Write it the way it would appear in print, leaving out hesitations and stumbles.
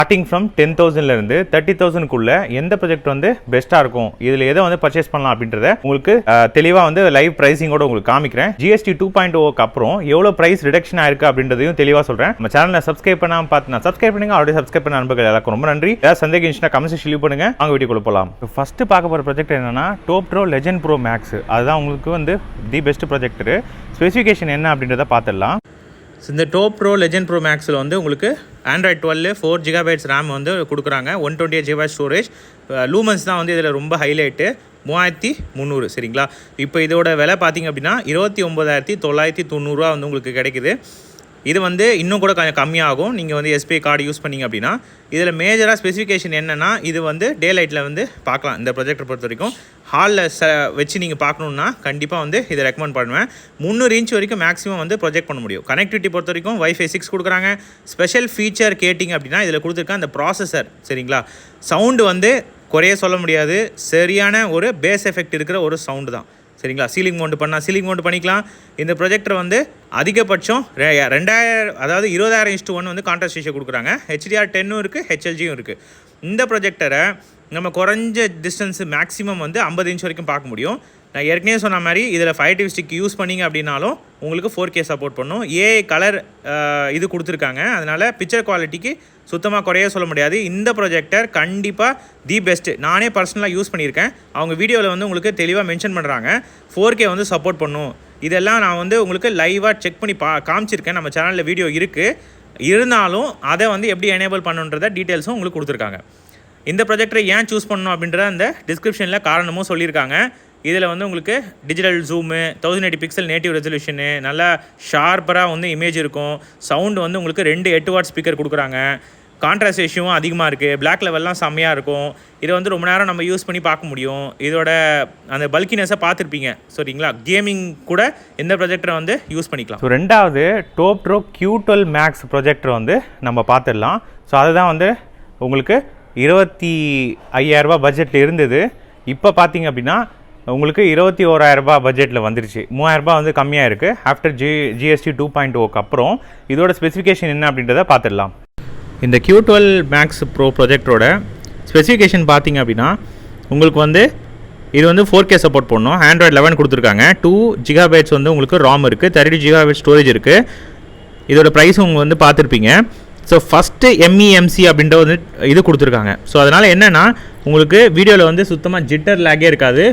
Starting from 10,000லேருந்து 30,000க்குள்ள எந்த project வந்து பெஸ்ட்டாக இருக்கும், இதில் எதை வந்து பர்ச்சேஸ் பண்ணலாம் அப்படின்றத உங்களுக்கு தெளிவாக வந்து லைவ் ப்ரைஸிங்கோட உங்களுக்கு காமிக்கிறேன். ஜிஎஸ்டி 2.0க்கு அப்புறம் எவ்வளோ ப்ரைஸ் ரிடக்ஷன் ஆயிருக்கு அப்படின்றதையும் தெளிவாக சொல்கிறேன். நம்ம சேனலை சப்ஸ்கிரைப் பண்ணாமல் பார்த்தீங்கன்னா சப்ஸ்கிரைப் பண்ணுங்க. ஆல்ரெடி சப்ஸ்கிரைப் பண்ண நண்பர்கள் எல்லாருக்கும் ரொம்ப நன்றி. ஏதாவது சந்தேகம் இருந்துச்சுன்னா கமெண்ட்ஸ் லீவ் பண்ணுங்க. வாங்க வீடியோக்குள்ள போகலாம். ஃபர்ஸ்ட் பார்க்க போகிற ப்ராஜெக்ட் என்னன்னா TOPPRO Legend Pro Max. அதுதான் உங்களுக்கு வந்து தி பெஸ்ட் ப்ராஜெக்டர். ஸ்பெசிஃபிகேஷன் என்ன அப்படின்றத பார்த்துடலாம். இந்த TOPPRO Legend Pro Maxல வந்து உங்களுக்கு Android 12 4GB RAM வந்து கொடுக்குறாங்க. 128GB storage. லூமன்ஸ் தான் வந்து இதில் ரொம்ப ஹைலைட்டு. 3300 சரிங்களா. இப்போ இதோட விலை பார்த்தீங்க அப்படின்னா 29,990 வந்து உங்களுக்கு கிடைக்குது. இது வந்து இன்னும் கூட கொஞ்சம் கம்மியாகும் நீங்கள் வந்து எஸ்பிஐ கார்டு யூஸ் பண்ணிங்க அப்படின்னா. இதில் மேஜராக ஸ்பெசிஃபிகேஷன் என்னென்னா இது வந்து டே லைட்டில் வந்து பார்க்கலாம். இந்த ப்ரொஜெக்டர் பொறுத்த வரைக்கும் ஹாலில் வச்சு நீங்கள் பார்க்கணுன்னா கண்டிப்பாக வந்து இதை ரெக்கமெண்ட் பண்ணுவேன். 300 இன்ச் வரைக்கும் மேக்ஸிமம் வந்து ப்ரொஜெக்ட் பண்ண முடியும். கனெக்டிவிட்டி பொறுத்த வரைக்கும் Wi-Fi 6 கொடுக்குறாங்க. ஸ்பெஷல் ஃபீச்சர் கேட்டிங்க அப்படின்னா இதில் கொடுத்துருக்க அந்த ப்ராசஸர் சரிங்களா. சவுண்டு வந்து குறைய சொல்ல முடியாது. சரியான ஒரு பேஸ் எஃபெக்ட் இருக்கிற ஒரு சவுண்டு தான் சரிங்களா. சீலிங் மவுண்ட் பண்ணால் சீலிங் மவுண்ட் பண்ணிக்கலாம். இந்த ப்ரொஜெக்டர் வந்து அதிகபட்சம் 2000 அதாவது 20,000:1 வந்து கான்ட்ராஸ்ட் ரேஷியோ கொடுக்குறாங்க. HDR10 இருக்குது, HLGயும் இருக்குது. இந்த ப்ரொஜெக்டரை நம்ம குறைஞ்ச டிஸ்டன்ஸு மேக்ஸிமம் வந்து 50 இன்ச் வரைக்கும் பார்க்க முடியும். நான் ஏற்கனவே சொன்ன மாதிரி இதில் 5TV ஸ்டிக் யூஸ் பண்ணிங்க அப்படின்னாலும் உங்களுக்கு 4K சப்போர்ட் பண்ணும். ஏஐ கலர் இது கொடுத்துருக்காங்க. அதனால் பிக்சர் குவாலிட்டிக்கு சுத்தமாக குறைய சொல்ல முடியாது. இந்த ப்ரொஜெக்டர் கண்டிப்பாக தி பெஸ்ட்டு. நானே பர்சனலாக யூஸ் பண்ணியிருக்கேன். அவங்க வீடியோவில் வந்து உங்களுக்கு தெளிவாக மென்ஷன் பண்ணுறாங்க 4K வந்து சப்போர்ட் பண்ணும். இதெல்லாம் நான் வந்து உங்களுக்கு லைவாக செக் பண்ணி காமிச்சிருக்கேன். நம்ம சேனலில் வீடியோ இருக்குது. இருந்தாலும் அதை வந்து எப்படி எனேபிள் பண்ணுன்றத டீட்டெயில்ஸும் உங்களுக்கு கொடுத்துருக்காங்க. இந்த ப்ரொஜெக்டரை ஏன் சூஸ் பண்ணணும் அப்படின்ற அந்த டிஸ்கிரிப்ஷனில் காரணமும் சொல்லியிருக்காங்க. இதில் வந்து உங்களுக்கு digital zoom, 1080 pixel native resolution, நல்லா ஷார்ப்பராக வந்து இமேஜ் இருக்கும். சவுண்டு வந்து உங்களுக்கு 2 8W ஸ்பீக்கர் கொடுக்குறாங்க. கான்ட்ராஸ்ட் ரேஷியோவும் அதிகமாக இருக்குது. பிளாக் லெவல்லாம் செம்மையாக இருக்கும். இதை வந்து ரொம்ப நேரம் நம்ம யூஸ் பண்ணி பார்க்க முடியும். இதோட அந்த பல்கினஸை பார்த்துருப்பீங்க சரிங்களா. கேமிங் கூட இந்த ப்ரொஜெக்டரை வந்து யூஸ் பண்ணிக்கலாம். ஸோ ரெண்டாவது TOPPRO Q12 Max ப்ரொஜெக்டர் வந்து நம்ம பார்த்துடலாம். ஸோ அதுதான் வந்து உங்களுக்கு 25,000 பட்ஜெட்டில் இருந்தது. இப்போ பார்த்தீங்க அப்படின்னா உங்களுக்கு 21,000 பட்ஜெட்டில் வந்துருச்சு. 3,000 வந்து கம்மியாக இருக்குது. ஆஃப்டர் ஜிஎஸ்டி 2.0க்கு அப்புறம் இதோட ஸ்பெசிஃபிகேஷன் என்ன அப்படின்றத பார்த்துடலாம். இந்த Q12 Max Pro ப்ரொஜெக்டரோட ஸ்பெசிஃபிகேஷன் பார்த்தீங்க அப்படின்னா உங்களுக்கு வந்து இது வந்து 4K சப்போர்ட் பண்ணணும். Android 11 கொடுத்துருக்காங்க. 2GB வந்து உங்களுக்கு ROM இருக்குது. 32GB ஸ்டோரேஜ் இருக்குது. இதோட ப்ரைஸும் உங்களுக்கு வந்து பார்த்துருப்பீங்க. ஸோ ஃபஸ்ட்டு MEMC அப்படின்ற வந்து இது கொடுத்துருக்காங்க. ஸோ அதனால் என்னென்னா உங்களுக்கு வீடியோவில் வந்து சுத்தமாக ஜிட்டர் லேகே இருக்காது.